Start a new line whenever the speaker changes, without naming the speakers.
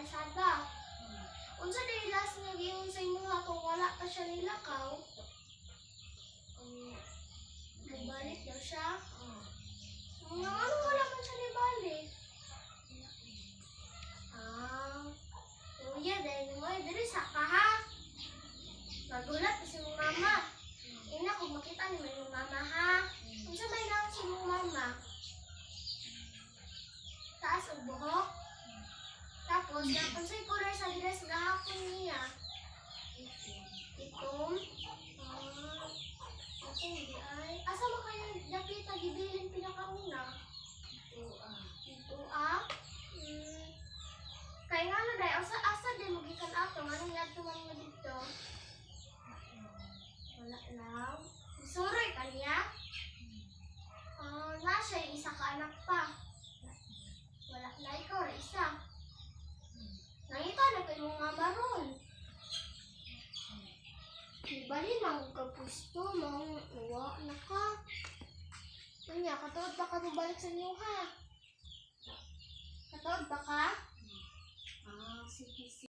kalsada. Unsa day last nga giingon sa imuha kung wala pa siya nilakaw? Nagbalik daw siya? Nga ano wala man siya nibalik? Kuya, dahil mo diri sa ka ha? Magulat pa si mong mama. Ina, kung makita ni mong mama ha? Unsa may lang si mong mama? Taas ang buhok? Tapos, napansay color sa dress gahapon niya. Itom? Ako hindi ay. Asa mo kayo dapit na gibilin pinakauna? Ito ah? Kaya nga na dahil, asa din mo gikan ato, anong yadto man mo dito? Wala lang. Suroy ka niya? Nasa isa ka anak pa. Wala na ikaw, isa. Nangita na kayo mga baron. Ibalin ang kapusto, mga uwa na ka. Kanya, katuod ba ka balik sa inyo ha? Katuod ba ka? Sige.